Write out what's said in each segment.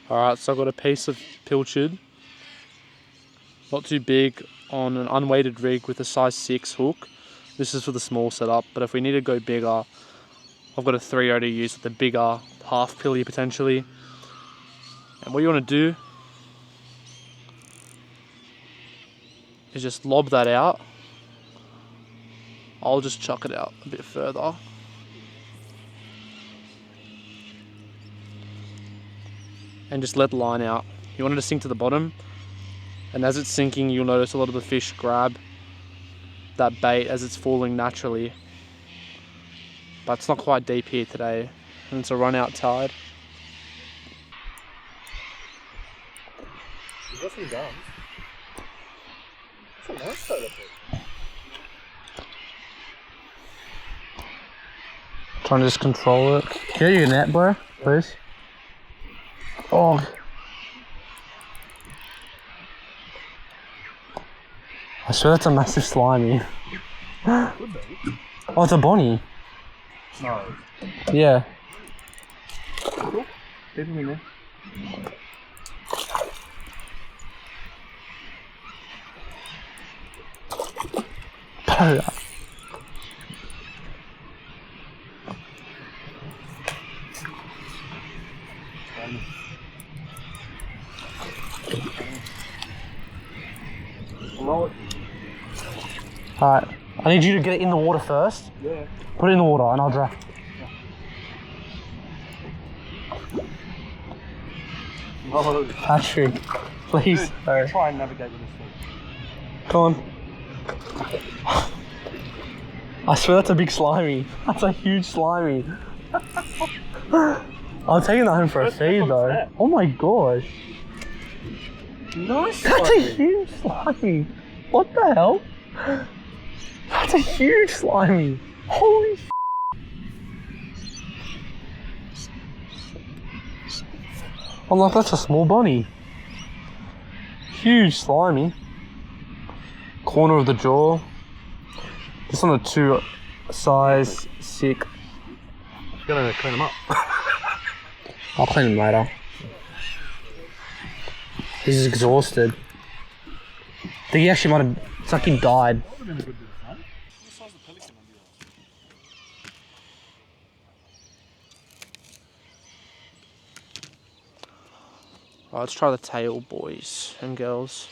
Alright, so I've got a piece of pilchard. Not too big, on an unweighted rig with a size 6 hook. This is for the small setup, but if we need to go bigger, I've got a 3.0 to use with the bigger half pilly potentially. And what you want to do is just lob that out. I'll just chuck it out a bit further. And just let the line out. You want it to sink to the bottom, and as it's sinking you'll notice a lot of the fish grab that bait as it's falling naturally. But it's not quite deep here today, and it's a run out tide. You got some gums. That's a nice soda pop. Trying to just control it. Can you get your net, bro? Please. Oh. I swear that's a massive slimy. Could be. Oh, it's a bonnie. No. Yeah. Cool. Keep them in there. Alright, I need you to get it in the water first. Yeah. Put it in the water and I'll drag. No. Patrick, please. Dude, try and navigate with this thing. Come on. I swear that's a big slimy. That's a huge slimy. I'm taking that home for a feed though. Oh my gosh. Nice. That's a huge slimy. What the hell? That's a huge slimy. Holy f***. I'm like, that's a small bunny. Huge slimy. Corner of the jaw. Just on the 2 size sick. Gotta clean them up. I'll clean him later. He's exhausted. I think he actually might have, it's like he died. That would have been a good bit of fun. What size the pelican on yours? Right, let's try the tail, boys and girls.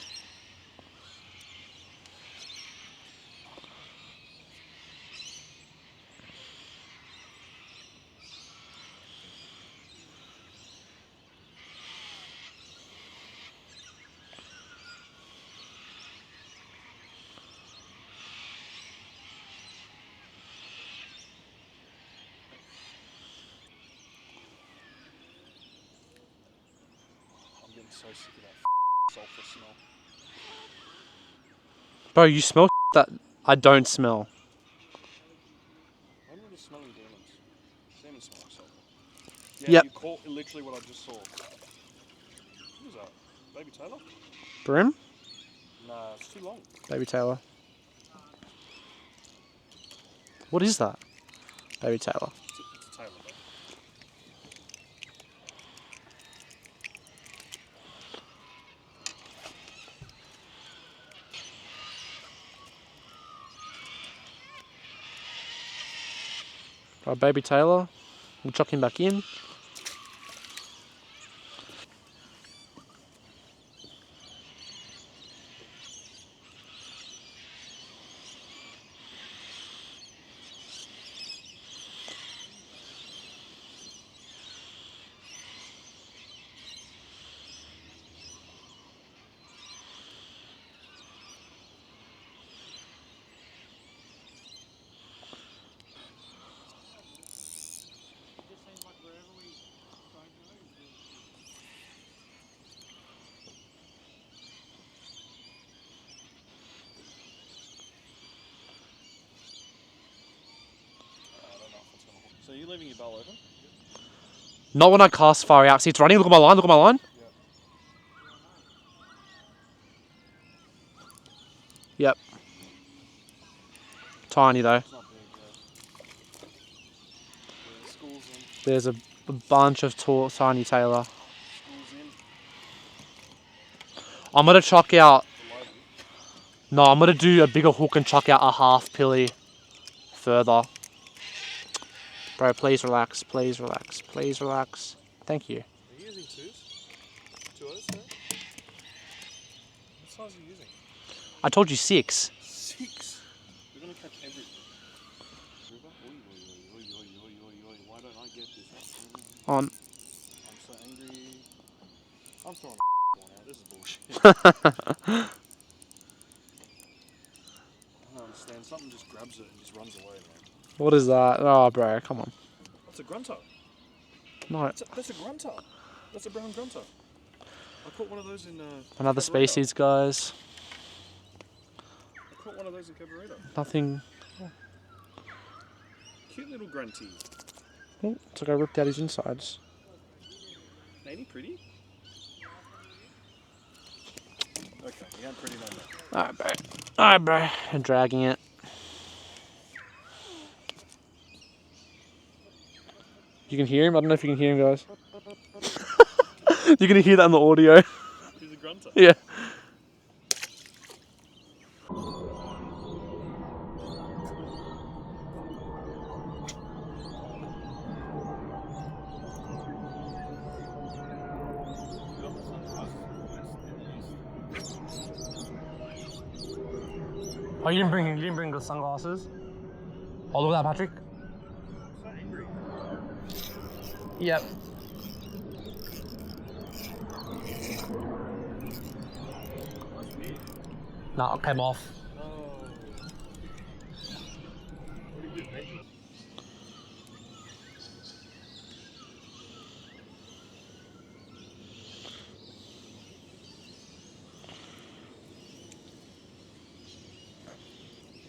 I'm getting so sick of that sulphur smell. Bro, you smell that I don't smell. I'm really smelling demons. Demons smell like sulphur. Yeah, Yep. you caught literally what I just saw. What is that? Baby Taylor? Brim? Nah, it's too long. Baby Taylor. What is that? Baby Taylor. It's a Taylor, bro. Right, Baby Taylor. We'll chuck him back in. So are you leaving your bowl open? Not when I cast far out. See, it's running. Look at my line. Look at my line. Yep. Tiny though. It's not big, yeah. The school's in. There's a bunch of tiny Taylor. School's in. I'm gonna chuck out. The lively. No, I'm gonna do a bigger hook and chuck out a half pilly further. Bro, please relax. Please relax. Please relax. Thank you. Are you using twos? Two O's, sorry? What size are you using? I told you 6. 6. We're gonna catch everything. River? Oi, oi, oi, oi, oi, oi, oi, oi. Why don't I get this? On. I'm so angry. I'm throwing the one out. This is bullshit. I don't understand. Something just grabs it and just runs away, man. What is that? Oh, bro, come on. That's a grunter. No. That's a grunter. That's a brown grunter. I caught one of those in Another Cabarita. species, guys. I caught one of those in Cabarita. Nothing. Cute little grunty. Oh, it's like I ripped out his insides. Ain't he pretty? Okay, he ain't pretty no more. Alright, bro. Alright, bro. And dragging it. You can hear him? I don't know if you can hear him, guys. You're gonna hear that in the audio. He's a grunter. Yeah. Oh, you didn't bring the sunglasses? Oh, look at that, Patrick. So angry. Yep. No, it came off. Oh. What do you do, mate?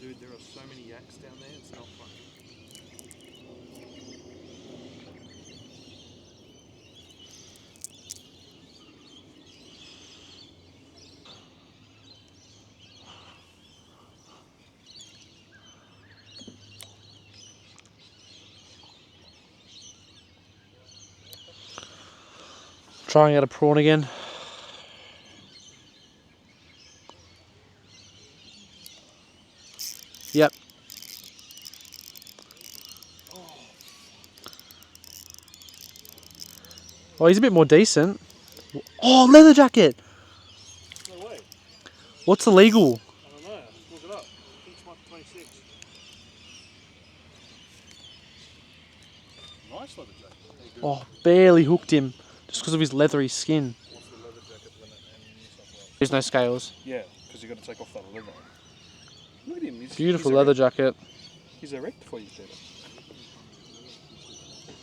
Dude, there are so many yaks down there, it's not funny. Trying out a prawn again. Yep. Oh, he's a bit more decent. Oh, leather jacket. No way. What's illegal? I don't know. Look it up. Each month 26. Nice leather jacket. Hey, good. Oh, barely hooked him just because of his leathery skin. What's the leather jacket limit in New South Wales? There's no scales. Yeah, because you got to take off that leather. Look at him. Beautiful he's leather erect. jacket. He's erect for you, Peter.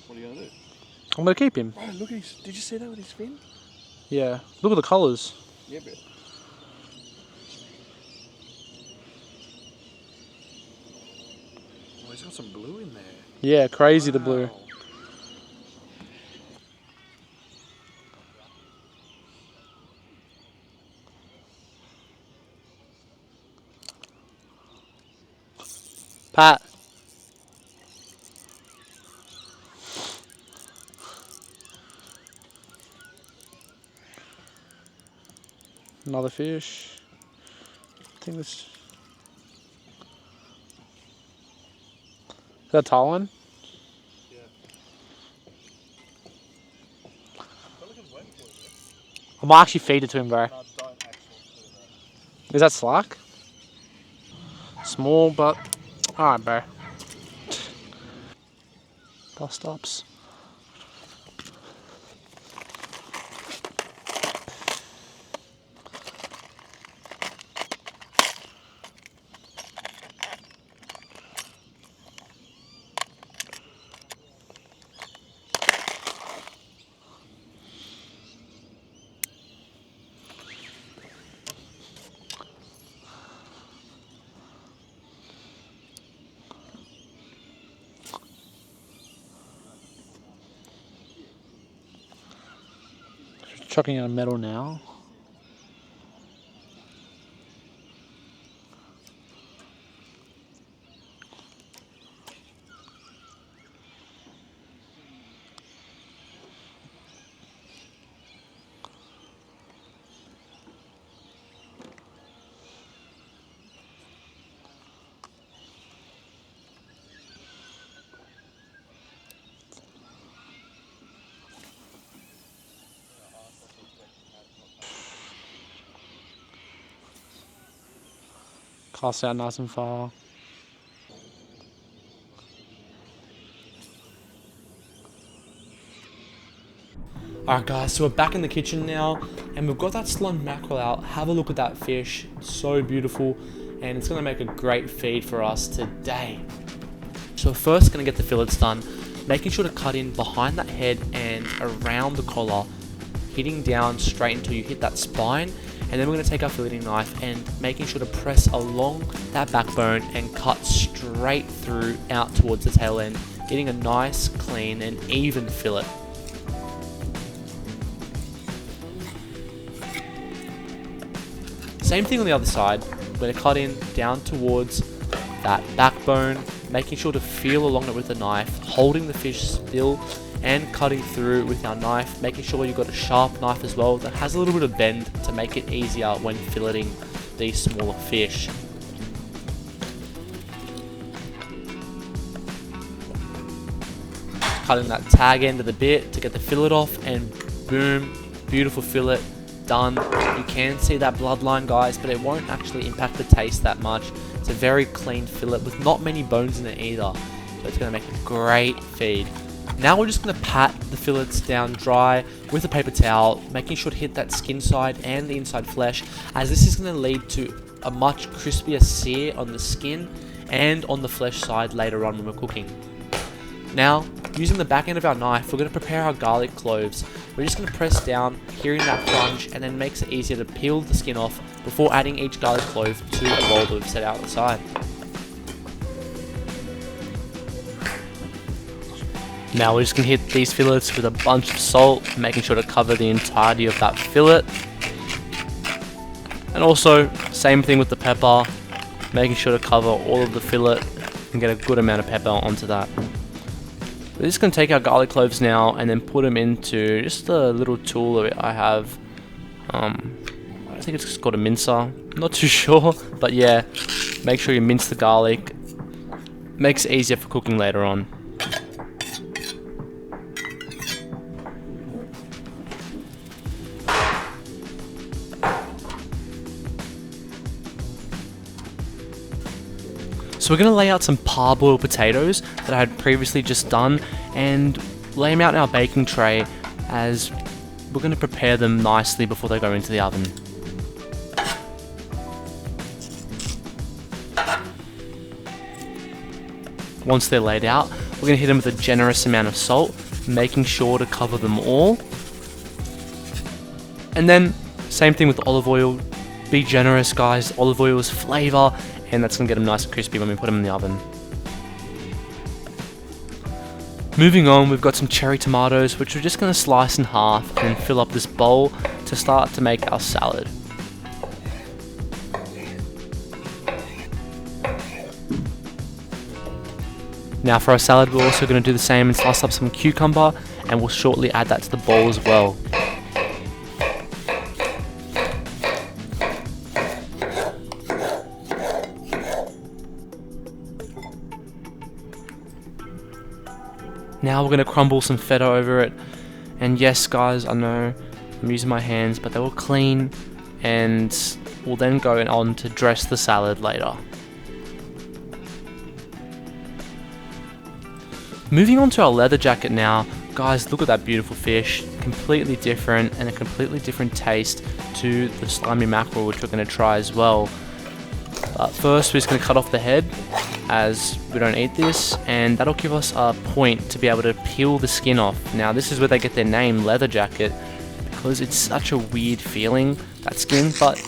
What are you going to do? I'm gonna keep him. Bro, look at his. Did you see that with his fin? Yeah. Look at the colours. Yeah, bro. Oh, he's got some blue in there. Yeah, crazy the blue. Wow. Pat. Another fish. I think this. Is that Tarwin? Yeah. Pelican's waiting for you, I might actually feed it to him, bro. bro. No, don't actually do that. Is that slack? Small, but alright, bro. Bust ups. Chucking out a metal now. Cast out nice and far. Alright guys, so we're back in the kitchen now, and we've got that salami mackerel out. Have a look at that fish, so beautiful, and it's going to make a great feed for us today. So we're first going to get the fillets done, making sure to cut in behind that head and around the collar, hitting down straight until you hit that spine, and then we're going to take our filleting knife and making sure to press along that backbone and cut straight through out towards the tail end, getting a nice, clean and even fillet. Same thing on the other side. We're going to cut in down towards that backbone, making sure to feel along it with the knife, holding the fish still and cutting through with our knife, making sure you've got a sharp knife as well that has a little bit of bend to make it easier when filleting these smaller fish. Cutting that tag end of the bit to get the fillet off, and boom, beautiful fillet. Done. You can see that bloodline, guys, but it won't actually impact the taste that much. It's a very clean fillet with not many bones in it either, so it's going to make a great feed. Now we're just going to pat the fillets down dry with a paper towel, making sure to hit that skin side and the inside flesh, as this is going to lead to a much crispier sear on the skin and on the flesh side later on when we're cooking. Now, using the back end of our knife, we're going to prepare our garlic cloves. We're just going to press down, hearing that crunch, and then makes it easier to peel the skin off before adding each garlic clove to a bowl that we've set out on the side. Now we're just going to hit these fillets with a bunch of salt, making sure to cover the entirety of that fillet. And also, same thing with the pepper, making sure to cover all of the fillet and get a good amount of pepper onto that. We're just going to take our garlic cloves now and then put them into just a little tool that I have. I think it's called a mincer. I'm not too sure, but yeah, make sure you mince the garlic. Makes it easier for cooking later on. So we're going to lay out some parboiled potatoes that I had previously just done and lay them out in our baking tray, as we're going to prepare them nicely before they go into the oven. Once they're laid out, we're going to hit them with a generous amount of salt, making sure to cover them all. And then, same thing with olive oil. Be generous, guys. Olive oil is flavour, and that's going to get them nice and crispy when we put them in the oven. Moving on, we've got some cherry tomatoes, which we're just going to slice in half and fill up this bowl to start to make our salad. Now for our salad, we're also going to do the same and slice up some cucumber, and we'll shortly add that to the bowl as well. Now we're going to crumble some feta over it, and yes guys, I know I'm using my hands, but they will clean, and we'll then go on to dress the salad later. Moving on to our leather jacket now, guys, look at that beautiful fish, completely different and a completely different taste to the slimy mackerel, which we're going to try as well. But first we're just going to cut off the head, as we don't eat this, and that'll give us a point to be able to peel the skin off. Now this is where they get their name, leather jacket, because it's such a weird feeling, that skin, but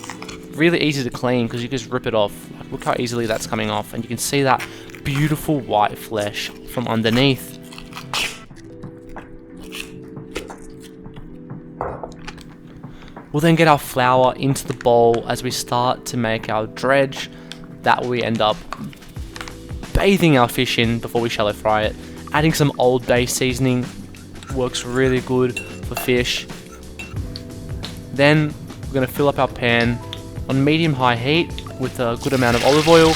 really easy to clean because you just rip it off. Like, look how easily that's coming off, and you can see that beautiful white flesh from underneath. We'll then get our flour into the bowl as we start to make our dredge that we end up bathing our fish in before we shallow fry it. Adding some Old Bay seasoning works really good for fish. Then we're going to fill up our pan on medium-high heat with a good amount of olive oil,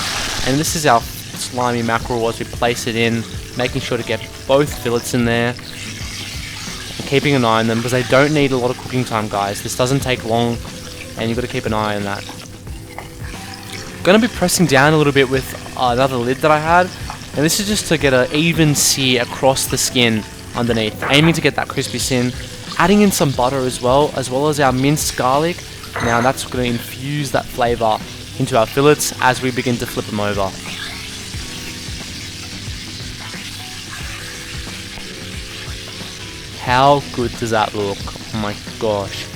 and this is our slimy mackerel as we place it in, making sure to get both fillets in there and keeping an eye on them because they don't need a lot of cooking time, guys. This doesn't take long and you've got to keep an eye on that. going to be pressing down a little bit with another lid that I had, and this is just to get an even sear across the skin underneath, aiming to get that crispy skin. Adding in some butter as well as our minced garlic. Now that's going to infuse that flavour into our fillets as we begin to flip them over. How good does that look? Oh my gosh.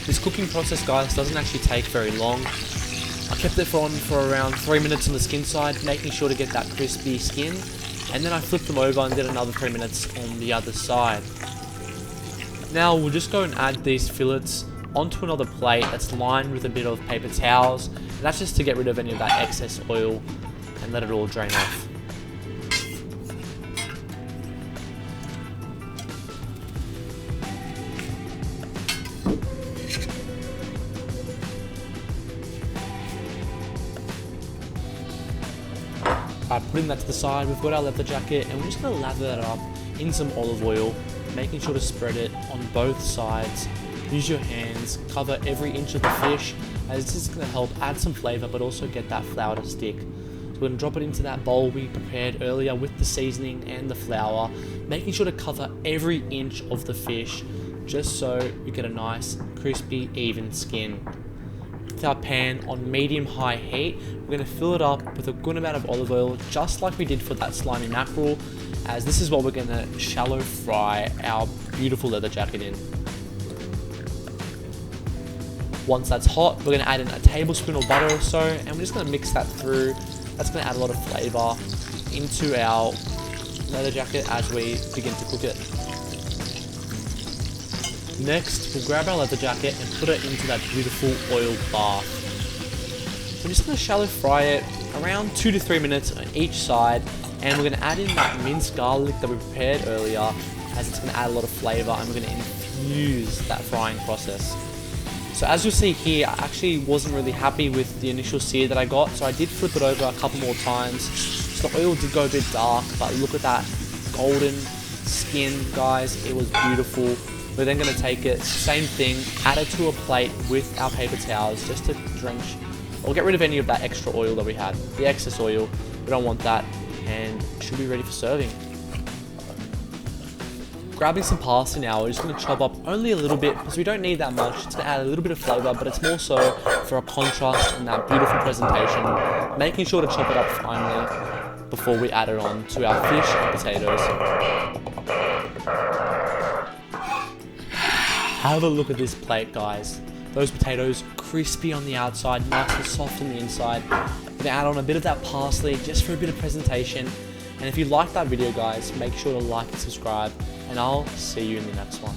This cooking process, guys, doesn't actually take very long. I kept it on for around 3 minutes on the skin side, making sure to get that crispy skin. And then I flipped them over and did another 3 minutes on the other side. Now we'll just go and add these fillets onto another plate that's lined with a bit of paper towels. And that's just to get rid of any of that excess oil and let it all drain off. Putting that to the side, we've got our leather jacket and we're just going to lather that up in some olive oil, making sure to spread it on both sides. Use your hands, cover every inch of the fish, as this is going to help add some flavour but also get that flour to stick. So we're going to drop it into that bowl we prepared earlier with the seasoning and the flour, making sure to cover every inch of the fish just so we get a nice crispy even skin. With our pan on medium-high heat, we're going to fill it up with a good amount of olive oil, just like we did for that slimy mackerel, as this is what we're going to shallow fry our beautiful leather jacket in. Once that's hot, we're going to add in a tablespoon of butter or so, and we're just going to mix that through. That's going to add a lot of flavour into our leather jacket as we begin to cook it. Next, we'll grab our leather jacket and put it into that beautiful oil bath. So I'm just going to shallow fry it around 2 to 3 minutes on each side, and we're going to add in that minced garlic that we prepared earlier, as it's going to add a lot of flavour and we're going to infuse that frying process. So as you'll see here, I actually wasn't really happy with the initial sear that I got, so I did flip it over a couple more times. So the oil did go a bit dark, but look at that golden skin, guys. It was beautiful. We're then going to take it, same thing, add it to a plate with our paper towels just to drench or get rid of any of that extra oil that we had, the excess oil. We don't want that, and it should be ready for serving. Grabbing some parsley now, we're just going to chop up only a little bit because we don't need that much. It's going to add a little bit of flavour, but it's more so for a contrast and that beautiful presentation. Making sure to chop it up finely before we add it on to our fish and potatoes. Have a look at this plate, guys. Those potatoes crispy on the outside, nice and soft on the inside. We're gonna add on a bit of that parsley just for a bit of presentation. And if you liked that video, guys, make sure to like and subscribe, and I'll see you in the next one.